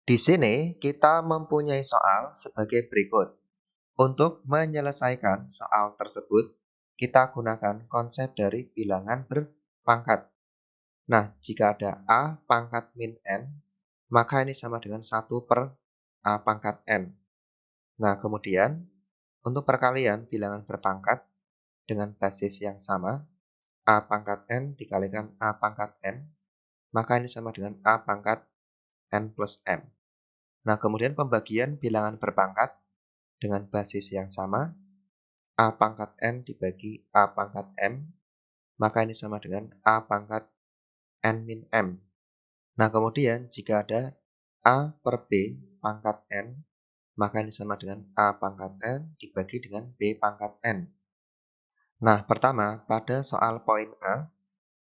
Di sini kita mempunyai soal sebagai berikut. Untuk menyelesaikan soal tersebut, kita gunakan konsep dari bilangan berpangkat. Nah, jika ada A pangkat min N, maka ini sama dengan 1 per A pangkat N. Nah, kemudian untuk perkalian bilangan berpangkat dengan basis yang sama, A pangkat N dikalikan A pangkat N, maka ini sama dengan A pangkat N plus M. Nah, kemudian pembagian bilangan berpangkat dengan basis yang sama, A pangkat N dibagi A pangkat M, maka ini sama dengan A pangkat N min M. Nah, kemudian jika ada A per B pangkat N, maka ini sama dengan A pangkat N dibagi dengan B pangkat N. Nah, pertama, pada soal poin A,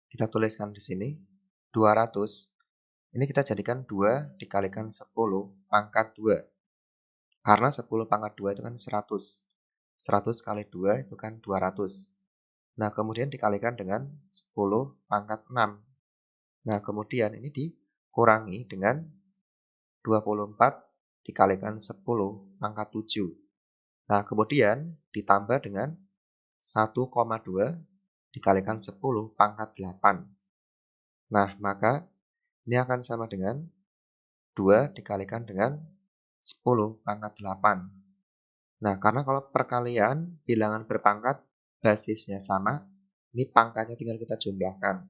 kita tuliskan di sini 200. Ini kita jadikan 2 dikalikan 10 pangkat 2. Karena 10 pangkat 2 itu kan 100. 100 kali 2 itu kan 200. Nah, kemudian dikalikan dengan 10 pangkat 6. Nah, kemudian ini dikurangi dengan 24 dikalikan 10 pangkat 7. Nah, kemudian ditambah dengan 1,2 dikalikan 10 pangkat 8. Nah, maka ini akan sama dengan 2 dikalikan dengan 10 pangkat 8. Nah, karena kalau perkalian bilangan berpangkat basisnya sama, ini pangkatnya tinggal kita jumlahkan.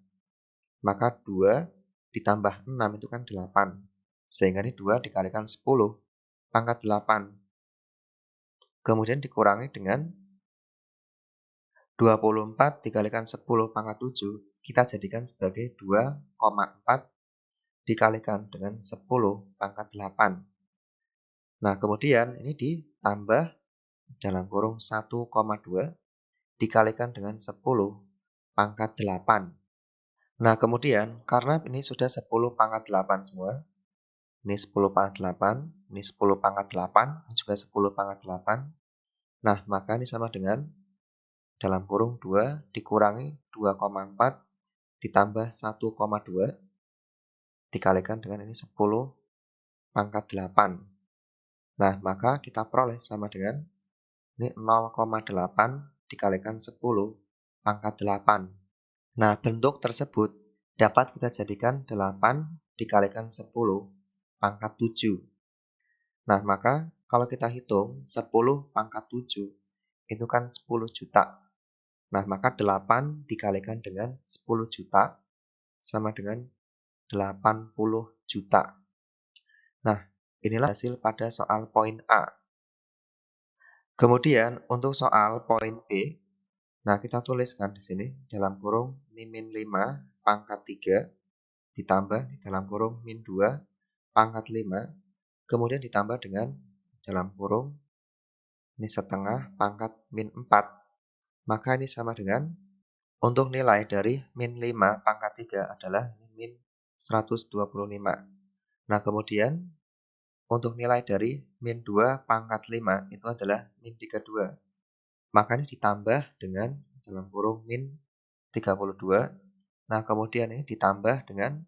Maka 2 ditambah 6 itu kan 8. Sehingga ini 2 dikalikan 10 pangkat 8. Kemudian dikurangi dengan 24 dikalikan 10 pangkat 7. Kita jadikan sebagai 2,4 dikalikan dengan 10 pangkat 8. Nah, kemudian ini ditambah dalam kurung 1,2 dikalikan dengan 10 pangkat 8. Nah, kemudian karena ini sudah 10 pangkat 8 semua, ini 10 pangkat 8, ini 10 pangkat 8, ini juga 10 pangkat 8. Nah, maka ini sama dengan dalam kurung 2 dikurangi 2,4 ditambah 1,2 dikalikan dengan ini 10 pangkat 8. Nah, maka kita peroleh sama dengan ini 0,8 dikalikan 10 pangkat 8. Nah, bentuk tersebut dapat kita jadikan 8 dikalikan 10 pangkat 7. Nah, maka kalau kita hitung 10 pangkat 7 itu kan 10 juta. Nah, maka 8 dikalikan dengan 10 juta sama dengan 80 juta. Nah, inilah hasil pada soal poin A. Kemudian untuk soal poin B, nah kita tuliskan di sini dalam kurung ini min 5 pangkat 3 ditambah di dalam kurung min 2 pangkat 5, kemudian ditambah dengan dalam kurung ini setengah pangkat min 4. Maka ini sama dengan untuk nilai dari min 5 pangkat 3 adalah min 125. Nah, kemudian untuk nilai dari min 2 pangkat 5 itu adalah min 32. Maka ini ditambah dengan dalam kurung min 32. Nah, kemudian ini ditambah dengan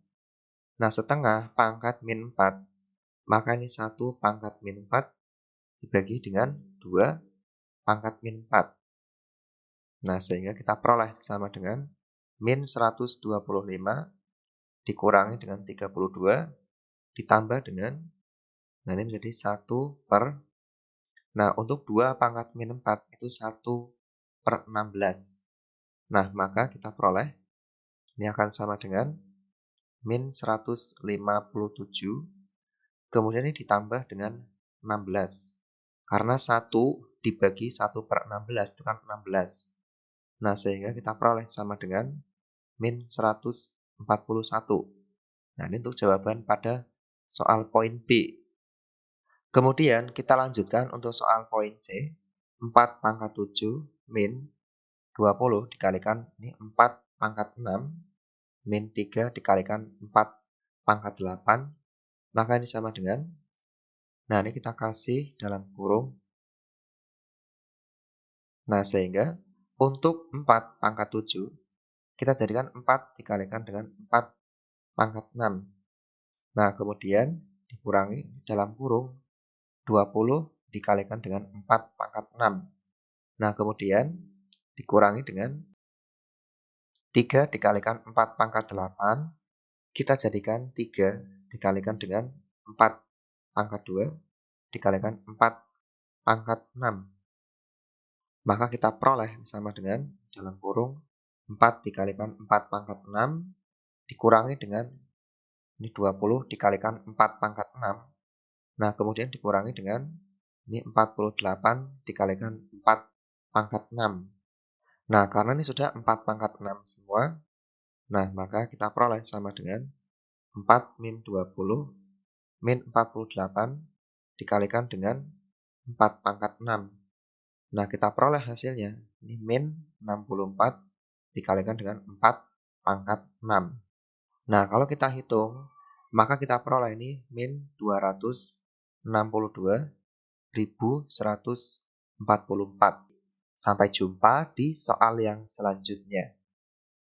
setengah pangkat min 4. Maka ini 1 pangkat min 4 dibagi dengan 2 pangkat min 4. Nah, sehingga kita peroleh sama dengan min 125 dikurangi dengan 32 ditambah dengan, nah ini menjadi 1 per, nah untuk 2 pangkat min 4 itu 1 per 16. Nah, maka kita peroleh, ini akan sama dengan min 157, kemudian ini ditambah dengan 16. Karena 1 dibagi 1 per 16 itu kan 16. Nah, sehingga kita peroleh sama dengan min 141. Nah, ini untuk jawaban pada soal poin B. Kemudian kita lanjutkan untuk soal poin C. 4 pangkat 7 min 20 dikalikan ini 4 pangkat 6 min 3 dikalikan 4 pangkat 8. Maka ini sama dengan, nah ini kita kasih dalam kurung. Nah, sehingga untuk 4 pangkat 7, kita jadikan 4 dikalikan dengan 4 pangkat 6. Nah, kemudian dikurangi dalam kurung 20 dikalikan dengan 4 pangkat 6. Nah, kemudian dikurangi dengan 3 dikalikan 4 pangkat 8. Kita jadikan 3 dikalikan dengan 4 pangkat 2 dikalikan 4 pangkat 6. Maka kita peroleh sama dengan dalam kurung 4 dikalikan 4 pangkat 6 dikurangi dengan ini 20 dikalikan 4 pangkat 6. Nah, kemudian dikurangi dengan ini 48 dikalikan 4 pangkat 6. Nah, karena ini sudah 4 pangkat 6 semua, nah maka kita peroleh sama dengan 4 min 20 min 48 dikalikan dengan 4 pangkat 6. Nah, kita peroleh hasilnya. Ini min 64 dikalikan dengan 4 pangkat 6. Nah, kalau kita hitung, maka kita peroleh ini min 262.144. Sampai jumpa di soal yang selanjutnya.